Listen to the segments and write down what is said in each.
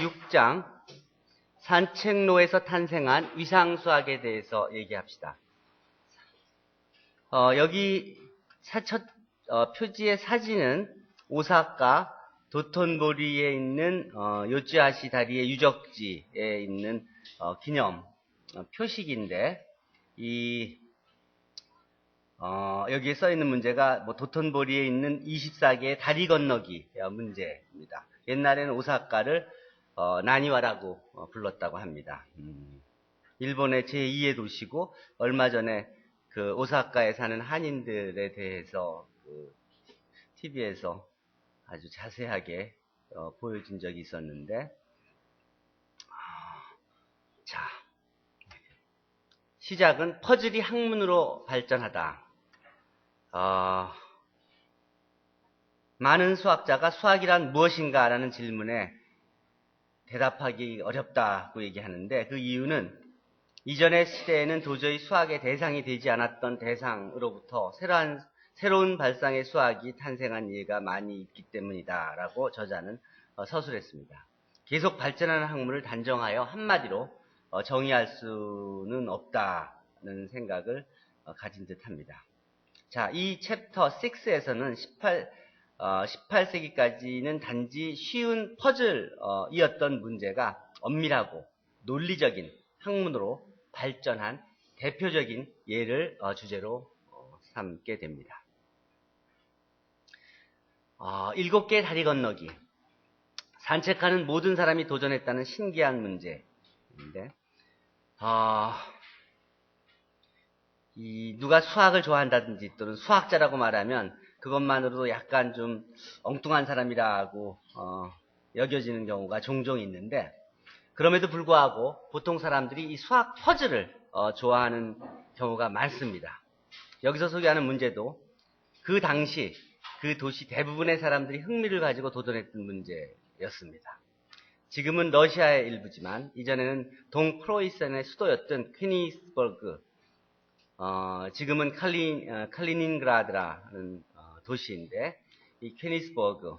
6장 산책로에서 탄생한 위상수학에 대해서 얘기합시다. 여기 표지의 사진은 오사카 도톤보리에 있는 요츠하시 다리의 유적지에 있는 기념 표식인데, 여기에 써 있는 문제가 도톤보리에 있는 24개의 다리 건너기 문제입니다. 옛날에는 오사카를 나니와라고 불렀다고 합니다. 일본의 제2의 도시고, 얼마 전에 그 오사카에 사는 한인들에 대해서 TV에서 아주 자세하게 보여준 적이 있었는데, 자, 시작은 퍼즐이 학문으로 발전하다. 많은 수학자가 수학이란 무엇인가 라는 질문에 대답하기 어렵다고 얘기하는데, 그 이유는 이전의 시대에는 도저히 수학의 대상이 되지 않았던 대상으로부터 새로운 발상의 수학이 탄생한 예가 많이 있기 때문이다 라고 저자는 서술했습니다. 계속 발전하는 학문을 단정하여 한마디로 정의할 수는 없다는 생각을 가진 듯합니다. 자, 이 챕터 6에서는 18세기까지는 단지 쉬운 퍼즐이었던 문제가 엄밀하고 논리적인 학문으로 발전한 대표적인 예를 주제로 삼게 됩니다. 7개의 다리 건너기. 산책하는 모든 사람이 도전했다는 신기한 문제인데, 누가 수학을 좋아한다든지 또는 수학자라고 말하면 그것만으로도 약간 좀 엉뚱한 사람이라고 여겨지는 경우가 종종 있는데, 그럼에도 불구하고 보통 사람들이 이 수학 퍼즐을 좋아하는 경우가 많습니다. 여기서 소개하는 문제도 그 당시 그 도시 대부분의 사람들이 흥미를 가지고 도전했던 문제였습니다. 지금은 러시아의 일부지만 이전에는 동프로이센의 수도였던 퀴니스버그, 지금은 칼리닌그라드라는 도시인데, 이 퀴니스버그,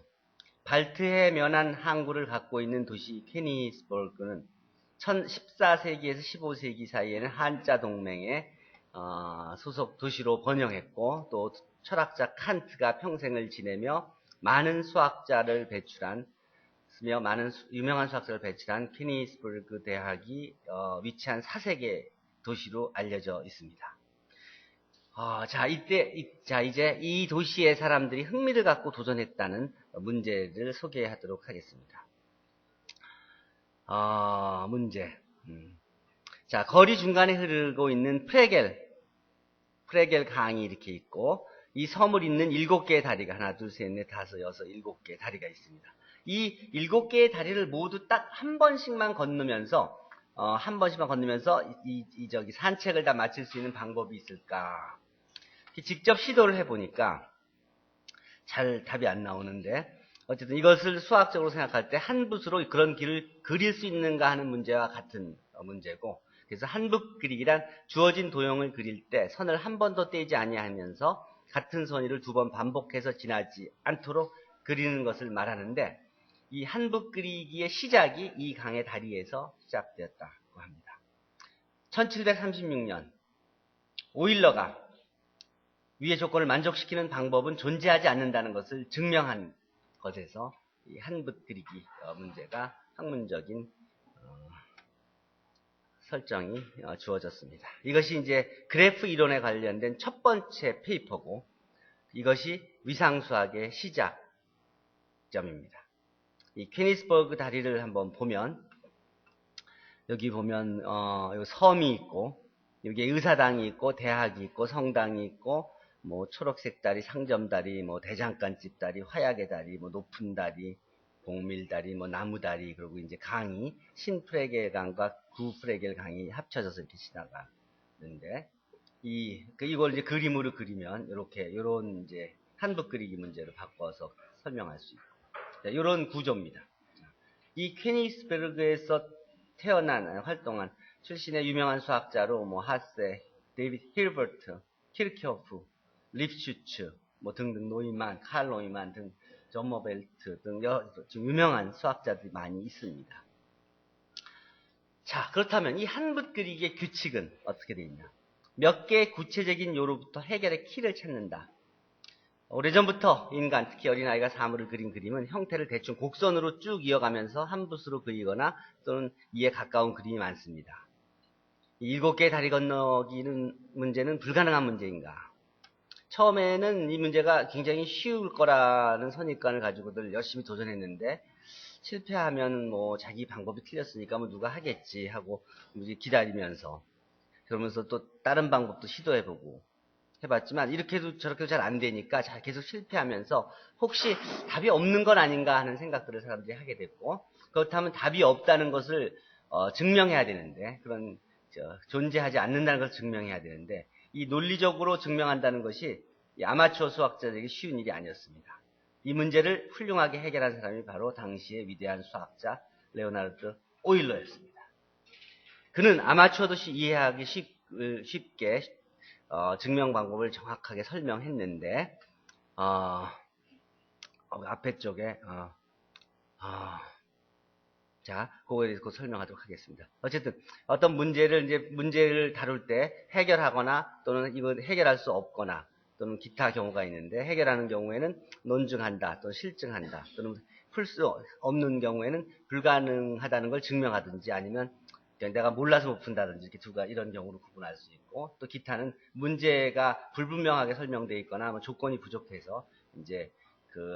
발트해 면한 항구를 갖고 있는 도시 퀴니스버그는 14세기에서 15세기 사이에는 한자 동맹의 소속 도시로 번영했고, 또 철학자 칸트가 평생을 지내며 많은 유명한 수학자를 배출한 퀴니스버그 대학이 위치한 사세계 도시로 알려져 있습니다. 이제 이 도시의 사람들이 흥미를 갖고 도전했다는 문제를 소개하도록 하겠습니다. 문제. 자, 거리 중간에 흐르고 있는 프레겔 강이 이렇게 있고, 이 섬을 잇는 7개의 다리가, 하나, 둘, 셋, 넷, 다섯, 여섯, 7개의 다리가 있습니다. 이 7개의 다리를 모두 딱 한 번씩만 건너면서, 산책을 다 마칠 수 있는 방법이 있을까? 직접 시도를 해보니까 잘 답이 안 나오는데, 어쨌든 이것을 수학적으로 생각할 때 한 붓으로 그런 길을 그릴 수 있는가 하는 문제와 같은 문제고, 그래서 한붓 그리기란 주어진 도형을 그릴 때 선을 한 번도 떼지 아니하면서 같은 선의를 2번 반복해서 지나지 않도록 그리는 것을 말하는데, 이 한붓 그리기의 시작이 이 강의 다리에서 시작되었다고 합니다. 1736년 오일러가 위의 조건을 만족시키는 방법은 존재하지 않는다는 것을 증명한 것에서 이 한붓 그리기 문제가 학문적인 설정이 주어졌습니다. 이것이 이제 그래프 이론에 관련된 첫 번째 페이퍼고, 이것이 위상수학의 시작점입니다. 이 퀴니스버그 다리를 한번 보면, 여기 보면 여기 섬이 있고, 여기에 의사당이 있고, 대학이 있고, 성당이 있고, 초록색 다리, 상점다리, 대장간집 다리, 화약의 다리, 높은 다리, 봉밀다리, 나무 다리, 그리고 이제 강이 신프레겔 강과 구프레겔 강이 합쳐져서 이렇게 지나가는데, 이걸 이제 그림으로 그리면 요런 이제 한붓 그리기 문제로 바꿔서 설명할 수 있고, 이런 구조입니다. 이 퀴니스베르그에서 활동한 출신의 유명한 수학자로 하세, 데이비드 힐버트, 키르케호프, 립슈츠 등등, 노이만, 칼 노이만 등, 존 모벨트 등 유명한 수학자들이 많이 있습니다. 자, 그렇다면 이 한붓 그리기의 규칙은 어떻게 되어 있냐? 몇 개의 구체적인 요로부터 해결의 키를 찾는다. 오래전부터 인간, 특히 어린아이가 사물을 그린 그림은 형태를 대충 곡선으로 쭉 이어가면서 한 붓으로 그리거나 또는 이에 가까운 그림이 많습니다. 7개의 다리 건너기는 문제는 불가능한 문제인가? 처음에는 이 문제가 굉장히 쉬울 거라는 선입관을 가지고들 열심히 도전했는데 실패하면 뭐 자기 방법이 틀렸으니까 뭐 누가 하겠지 하고 기다리면서 그러면서 또 다른 방법도 시도해보고 해봤지만 이렇게도 저렇게도 잘 안 되니까 계속 실패하면서 혹시 답이 없는 건 아닌가 하는 생각들을 사람들이 하게 됐고 그렇다면 답이 없다는 것을 증명해야 되는데 그런 존재하지 않는다는 것을 증명해야 되는데 이 논리적으로 증명한다는 것이 이 아마추어 수학자들에게 쉬운 일이 아니었습니다. 이 문제를 훌륭하게 해결한 사람이 바로 당시의 위대한 수학자 레오나르드 오일러였습니다. 그는 아마추어도 이해하기 쉽게 증명 방법을 정확하게 설명했는데 앞에 쪽에 자, 그거에 대해서 설명하도록 하겠습니다. 어쨌든 어떤 문제를 다룰 때 해결하거나 또는 이걸 해결할 수 없거나 또는 기타 경우가 있는데 해결하는 경우에는 논증한다 또는 실증한다 또는 풀 수 없는 경우에는 불가능하다는 걸 증명하든지 아니면 내가 몰라서 못 푼다든지 이런 경우로 구분할 수 있고 또 기타는 문제가 불분명하게 설명되어 있거나 뭐 조건이 부족해서 이제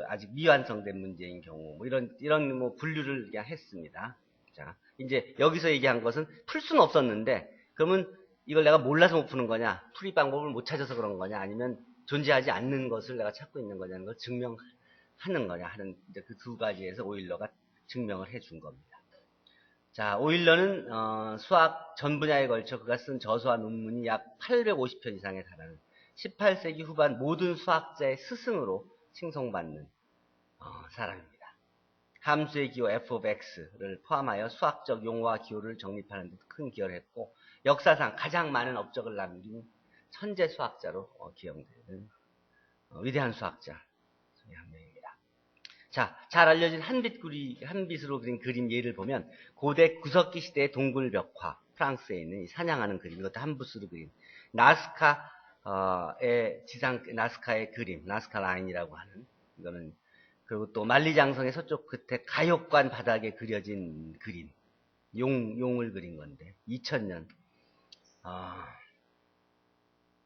아직 미완성된 문제인 경우 뭐 이런 뭐 분류를 그냥 했습니다. 자, 이제 여기서 얘기한 것은 풀 수는 없었는데 그러면 이걸 내가 몰라서 못 푸는 거냐, 풀이 방법을 못 찾아서 그런 거냐, 아니면 존재하지 않는 것을 내가 찾고 있는 거냐는 걸 증명하는 거냐 하는 이제 그 두 가지에서 오일러가 증명을 해준 겁니다. 자, 오일러는 수학 전 분야에 걸쳐 그가 쓴 저서와 논문이 약 850편 이상에 달하는 18세기 후반 모든 수학자의 스승으로 칭송받는 사람입니다. 함수의 기호 f of x를 포함하여 수학적 용어와 기호를 정립하는 데 큰 기여를 했고 역사상 가장 많은 업적을 남긴 천재 수학자로 기용되는 위대한 수학자 중에 한 명입니다. 자, 잘 알려진 한빛으로 그린 그림 예를 보면 고대 구석기 시대의 동굴 벽화, 프랑스에 있는 이 사냥하는 그림, 이것도 한붓으로 그린 나스카의 그림, 나스카 라인이라고 하는 이거는 그리고 또 만리장성의 서쪽 끝에 가역관 바닥에 그려진 그림, 용을 그린 건데 2000년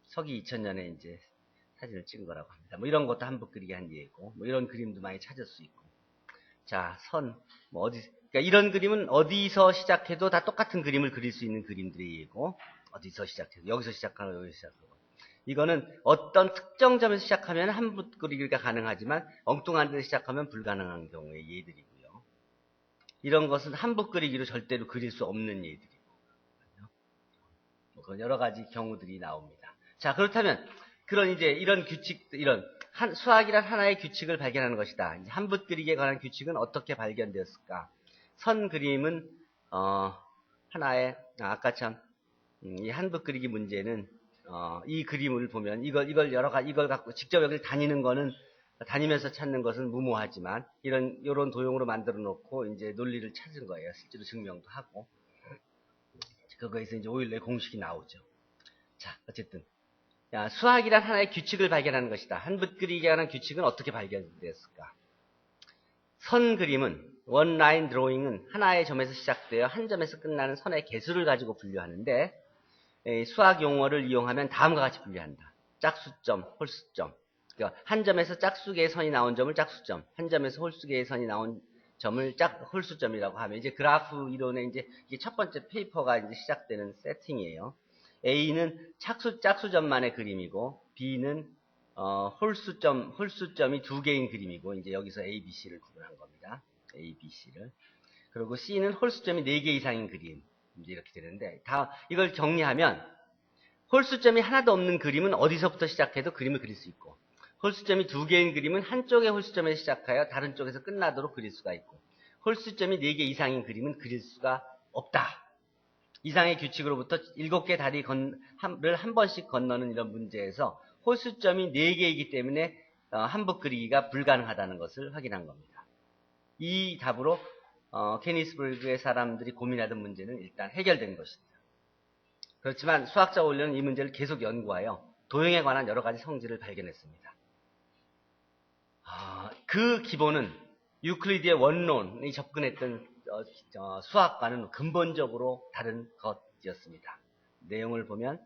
서기 2000년에 이제 사진을 찍은 거라고 합니다. 뭐 이런 것도 한붓 그리기 한 예고, 뭐 이런 그림도 많이 찾을 수 있고. 자, 그러니까 이런 그림은 어디서 시작해도 다 똑같은 그림을 그릴 수 있는 그림들의 예고, 어디서 시작해도 여기서 시작하고 여기서 시작하고. 이거는 어떤 특정 점에서 시작하면 한붓 그리기가 가능하지만 엉뚱한 데서 시작하면 불가능한 경우의 예들이고요. 이런 것은 한붓 그리기로 절대로 그릴 수 없는 예들이고, 뭐 여러 가지 경우들이 나옵니다. 자, 그렇다면 이런 규칙, 수학이란 하나의 규칙을 발견하는 것이다. 이제 한붓 그리기에 관한 규칙은 어떻게 발견되었을까? 선 그림은 하나의 이 한붓 그리기 문제는 이 그림을 보면 이걸 갖고 직접 여기를 다니면서 찾는 것은 무모하지만 이런 도형으로 만들어 놓고 이제 논리를 찾은 거예요. 실제로 증명도 하고 그거에서 이제 오일러의 공식이 나오죠. 자, 어쨌든. 수학이란 하나의 규칙을 발견하는 것이다. 한붓 그리기에 관한 규칙은 어떻게 발견되었을까? 선 그림은 원 라인 드로잉은 하나의 점에서 시작되어 한 점에서 끝나는 선의 개수를 가지고 분류하는데 수학 용어를 이용하면 다음과 같이 분류한다. 짝수점, 홀수점. 그러니까 한 점에서 짝수개의 선이 나온 점을 짝수점, 한 점에서 홀수개의 선이 나온 점을 홀수점이라고 하면 이제 그래프 이론의 이제 이게 첫 번째 페이퍼가 이제 시작되는 세팅이에요. A는 짝수점만의 그림이고 B는 홀수점이 두 개인 그림이고 이제 여기서 A, B, C를 구분한 겁니다. A, B, C를. 그리고 C는 홀수점이 4개 이상인 그림. 이제 이렇게 되는데 이걸 정리하면 홀수점이 하나도 없는 그림은 어디서부터 시작해도 그림을 그릴 수 있고 홀수점이 2개인 그림은 한쪽의 홀수점에서 시작하여 다른 쪽에서 끝나도록 그릴 수가 있고 홀수점이 4개 이상인 그림은 그릴 수가 없다. 이상의 규칙으로부터 7개 다리를 한 번씩 건너는 이런 문제에서 홀수점이 4개이기 때문에 한붓 그리기가 불가능하다는 것을 확인한 겁니다. 이 답으로 케니스버그의 사람들이 고민하던 문제는 일단 해결된 것입니다. 그렇지만 수학자 원료는 이 문제를 계속 연구하여 도형에 관한 여러 가지 성질을 발견했습니다. 그 기본은 유클리드의 원론이 접근했던 수학과는 근본적으로 다른 것이었습니다. 내용을 보면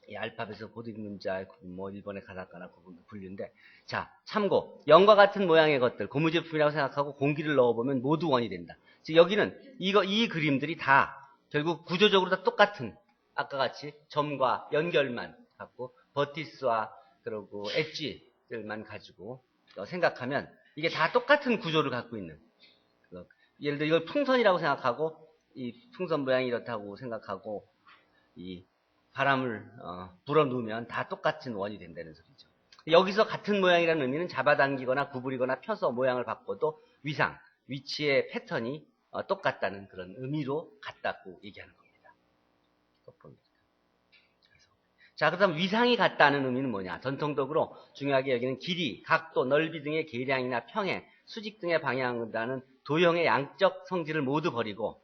이 알파벳의 고딕 문자, 뭐 일본의 가나카나 분류인데, 자 참고 0과 같은 모양의 것들 고무제품이라고 생각하고 공기를 넣어보면 모두 원이 된다. 즉 여기는 이 그림들이 다 결국 구조적으로 다 똑같은, 아까 같이 점과 연결만 갖고 버티스와 그리고 엣지들만 가지고 생각하면 이게 다 똑같은 구조를 갖고 있는, 예를 들어 이걸 풍선이라고 생각하고 이 풍선 모양이 이렇다고 생각하고 이 바람을 불어넣으면 다 똑같은 원이 된다는 소리죠. 여기서 같은 모양이라는 의미는 잡아당기거나 구부리거나 펴서 모양을 바꿔도 위상, 위치의 패턴이 똑같다는 그런 의미로 같다고 얘기하는 겁니다. 자, 그다음 위상이 같다는 의미는 뭐냐? 전통적으로 중요하게 여기는 길이, 각도, 넓이 등의 계량이나 평행, 수직 등의 방향이라는 도형의 양적 성질을 모두 버리고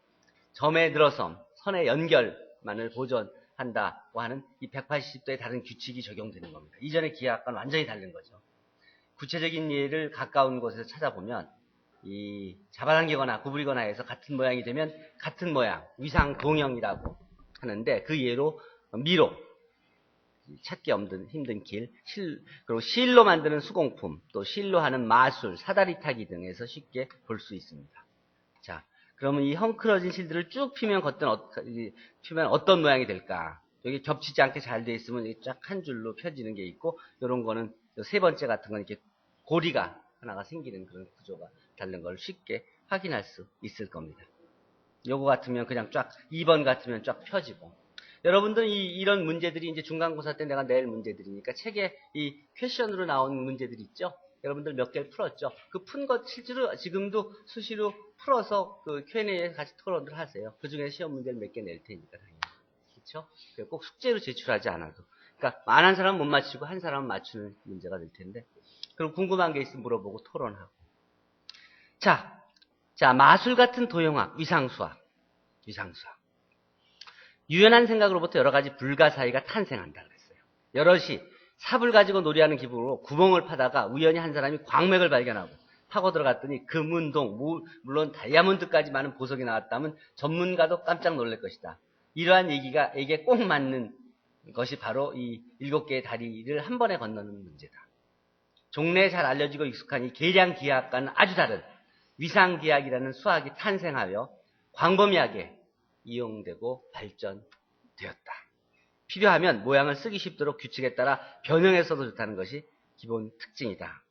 점의 늘어섬, 선의 연결만을 보존한다고 하는 이 180도의 다른 규칙이 적용되는 겁니다. 이전의 기하학과는 완전히 다른 거죠. 구체적인 예를 가까운 곳에서 찾아보면 이 잡아당기거나 구부리거나 해서 같은 모양이 되면 같은 모양, 위상 동형이라고 하는데, 그 예로 미로, 찾기 힘든 길, 그리고 실로 만드는 수공품, 또 실로 하는 마술, 사다리 타기 등에서 쉽게 볼 수 있습니다. 자, 그러면 이 헝클어진 실들을 쭉 피면 어떤 모양이 될까? 여기 겹치지 않게 잘 돼 있으면 쫙 한 줄로 펴지는 게 있고, 이런 거는 세 번째 같은 건 이렇게 고리가 하나가 생기는 그런 구조가 다른 걸 쉽게 확인할 수 있을 겁니다. 요거 같으면 그냥 쫙, 2번 같으면 쫙 펴지고. 여러분들은 이런 문제들이 이제 중간고사 때 내가 낼 문제들이니까 책에 이 퀘션으로 나온 문제들이 있죠? 여러분들 몇 개를 풀었죠? 그 푼 것 실제로 지금도 수시로 풀어서 그 Q&A에 같이 토론을 하세요. 그 중에 시험 문제를 몇 개 낼 테니까, 당연히. 그렇죠? 꼭 숙제로 제출하지 않아도. 그러니까 많은 사람은 못 맞히고 한 사람은 맞추는 문제가 될 텐데. 그럼 궁금한 게 있으면 물어보고 토론하고. 자, 마술 같은 도형학, 위상수학. 유연한 생각으로부터 여러 가지 불가사의가 탄생한다 그랬어요. 여럿이 삽을 가지고 놀이하는 기분으로 구멍을 파다가 우연히 한 사람이 광맥을 발견하고 파고 들어갔더니 금은동, 물론 다이아몬드까지 많은 보석이 나왔다면 전문가도 깜짝 놀랄 것이다. 이러한 얘기에 꼭 맞는 것이 바로 이 7개의 다리를 한 번에 건너는 문제다. 종래에 잘 알려지고 익숙한 이 계량기하학과는 아주 다른 위상기하학이라는 수학이 탄생하여 광범위하게 이용되고 발전되었다. 필요하면 모양을 쓰기 쉽도록 규칙에 따라 변형해서도 좋다는 것이 기본 특징이다.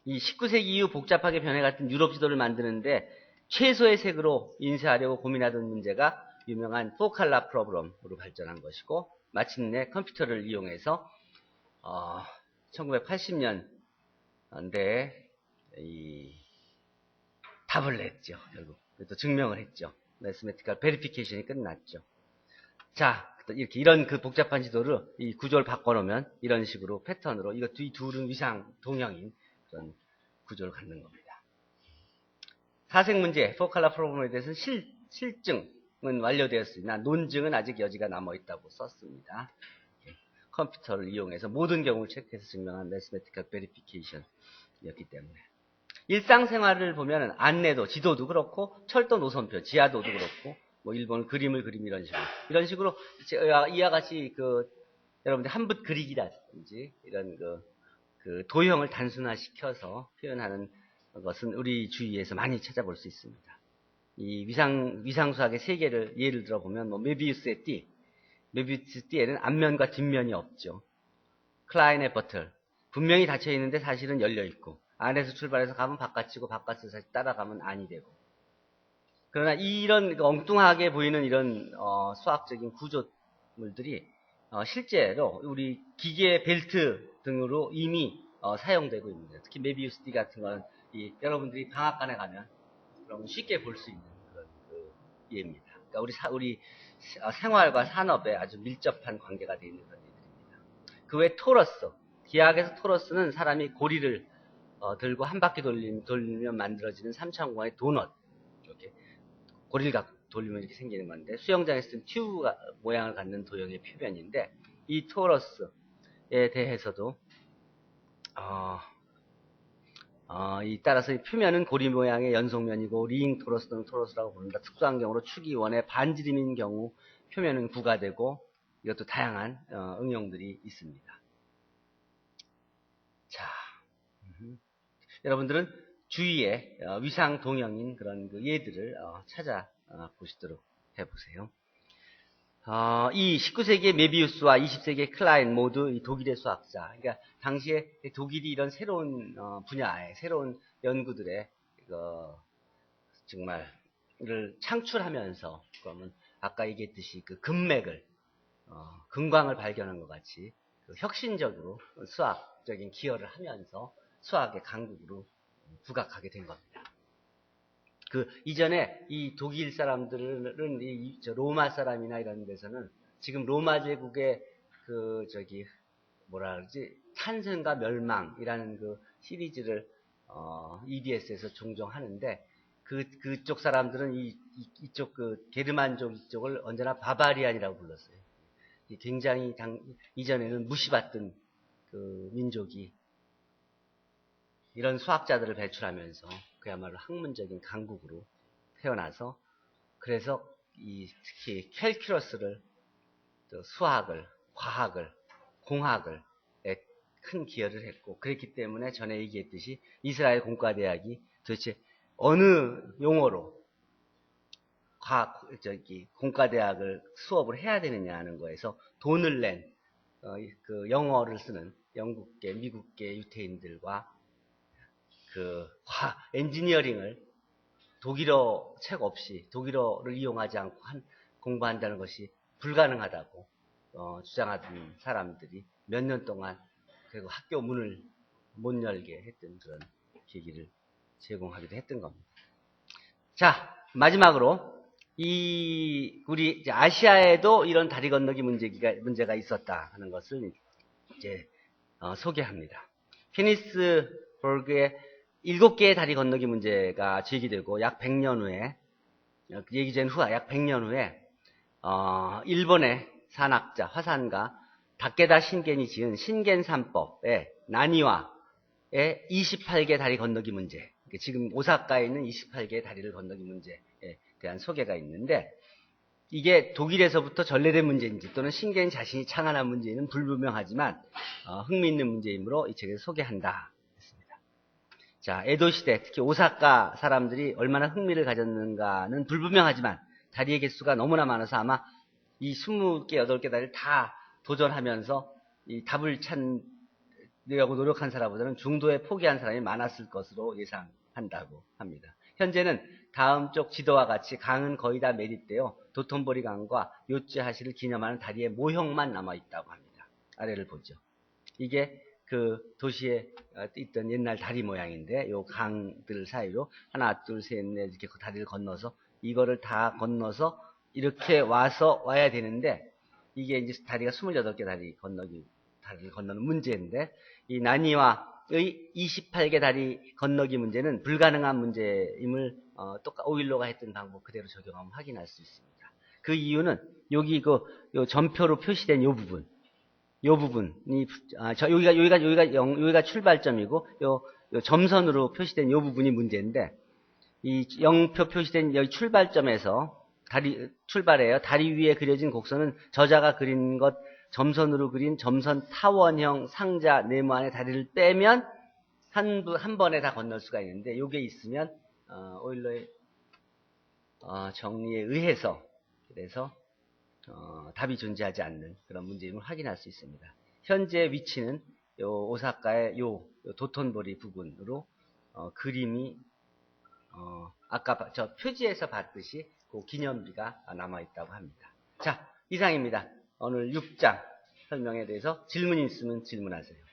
이 19세기 이후 복잡하게 변해갔던 유럽 지도를 만드는데 최소의 색으로 인쇄하려고 고민하던 문제가 유명한 포칼라 프로그램으로 발전한 것이고, 마침내 컴퓨터를 이용해서 1980년대에 답을 냈죠. 결국 또 증명을 했죠. 매스메티컬 베리피케이션이 끝났죠. 자, 이런 그 복잡한 지도를 이 구조를 바꿔놓으면 이런 식으로 패턴으로 이 둘은 위상 동형인 그런 구조를 갖는 겁니다. 사색 문제, 포칼라 프로그램에 대해서는 실증은 완료되었으나 논증은 아직 여지가 남아있다고 썼습니다. 컴퓨터를 이용해서 모든 경우를 체크해서 증명한 매스메티컬 베리피케이션이었기 때문에. 일상생활을 보면 안내도, 지도도 그렇고 철도 노선표, 지하도도 그렇고, 뭐 일본 그림을 그림 이런 식으로 이와 같이 여러분들 한붓 그리기라든지 이런 그 도형을 단순화시켜서 표현하는 것은 우리 주위에서 많이 찾아볼 수 있습니다. 이 위상수학의 세계를 예를 들어보면 메비우스의 띠에는 앞면과 뒷면이 없죠. 클라인의 버틀, 분명히 닫혀 있는데 사실은 열려 있고, 안에서 출발해서 가면 바깥이고 바깥에서 다시 따라가면 안이 되고. 그러나 이런 엉뚱하게 보이는 이런 수학적인 구조물들이 실제로 우리 기계 벨트 등으로 이미 사용되고 있습니다. 특히 메비우스 띠 같은 거는 여러분들이 방앗간에 가면 그러면 쉽게 볼 수 있는 그런 예입니다. 그러니까 우리 생활과 산업에 아주 밀접한 관계가 되어 있는 그런 예들입니다. 그 외 토러스, 기하학에서 토러스는 사람이 고리를 들고 한 바퀴 돌리면 만들어지는 3차원의 도넛, 고리를 돌리면 이렇게 생기는 건데, 수영장에 쓰는 튜브 모양을 갖는 도형의 표면인데, 이 토러스에 대해서도 따라서 이 표면은 고리 모양의 연속면이고 링 토러스 또는 토러스라고 부른다. 특수한 경우로 축이 원의 반지름인 경우 표면은 구가되고, 이것도 다양한 응용들이 있습니다. 자, 여러분들은 주위에 위상 동형인 그런 그 예들을 찾아 보시도록 해보세요. 이 19세기의 메비우스와 20세기의 클라인 모두 이 독일의 수학자. 그러니까 당시에 독일이 이런 새로운 분야의 새로운 연구들의 정말을 창출하면서, 그러면 아까 얘기했듯이 그 금맥을 금광을 발견한 것 같이 그 혁신적으로 수학적인 기여를 하면서 수학의 강국으로 부각하게 된 겁니다. 그 이전에 이 독일 사람들은 로마 사람이나 이런 데서는 지금 로마 제국의 탄생과 멸망이라는 그 시리즈를 EBS에서 종종 하는데, 그쪽 사람들은 이쪽 그 게르만족 이쪽을 언제나 바바리안이라고 불렀어요. 굉장히 이전에는 무시받던 그 민족이 이런 수학자들을 배출하면서 그야말로 학문적인 강국으로 태어나서, 그래서 특히 캘큘러스를, 수학을, 과학을, 공학을 큰 기여를 했고, 그랬기 때문에 전에 얘기했듯이 이스라엘 공과대학이 도대체 어느 용어로 공과대학을 수업을 해야 되느냐 하는 거에서 돈을 낸 그 영어를 쓰는 영국계, 미국계 유태인들과 엔지니어링을 독일어 책 없이, 독일어를 이용하지 않고 공부한다는 것이 불가능하다고 주장하던 사람들이 몇 년 동안 결국 학교 문을 못 열게 했던 그런 계기를 제공하기도 했던 겁니다. 자, 마지막으로 우리 아시아에도 이런 다리 건너기 문제가 있었다 하는 것을 이제 소개합니다. 케니스버그의 7개의 다리 건너기 문제가 제기되고 약 100년 후에, 약 100년 후에 일본의 산학자, 화산가 다케다 신겐이 지은 신겐 3법의 나니와의 28개 다리 건너기 문제, 지금 오사카에 있는 28개의 다리를 건너기 문제에 대한 소개가 있는데, 이게 독일에서부터 전래된 문제인지 또는 신겐 자신이 창안한 문제는 불분명하지만 흥미있는 문제이므로 이 책에서 소개한다 했습니다. 자, 에도 시대, 특히 오사카 사람들이 얼마나 흥미를 가졌는가는 불분명하지만 다리의 개수가 너무나 많아서 아마 이 20개, 8개 다리를 다 도전하면서 이 답을 찾으려고 노력한 사람보다는 중도에 포기한 사람이 많았을 것으로 예상한다고 합니다. 현재는 다음 쪽 지도와 같이 강은 거의 다 매립되어 도톤보리 강과 요츠하시를 기념하는 다리의 모형만 남아있다고 합니다. 아래를 보죠. 이게 그 도시에 있던 옛날 다리 모양인데, 요 강들 사이로 하나, 둘, 셋, 넷 이렇게 다리를 건너서 이거를 다 건너서 이렇게 와야 되는데, 이게 이제 다리가 28개 다리를 건너는 문제인데, 이 나니와의 28개 다리 건너기 문제는 불가능한 문제임을 오일로가 했던 방법 그대로 적용하면 확인할 수 있습니다. 그 이유는 여기 요 점표로 표시된 요 부분이 여기가 출발점이고 요 점선으로 표시된 요 부분이 문제인데, 이 영표 표시된 여기 출발점에서 출발해요. 다리 위에 그려진 곡선은 저자가 그린 것 점선으로 그린 점선 타원형 상자 네모 안에 다리를 빼면 한 번에 다 건널 수가 있는데, 요게 있으면 오일러의 정리에 의해서 그래서 답이 존재하지 않는 그런 문제임을 확인할 수 있습니다. 현재 위치는 요 오사카의 요 도톤보리 부근으로 그림이 아까 저 표지에서 봤듯이 그 기념비가 남아 있다고 합니다. 자, 이상입니다. 오늘 6장 설명에 대해서 질문이 있으면 질문하세요.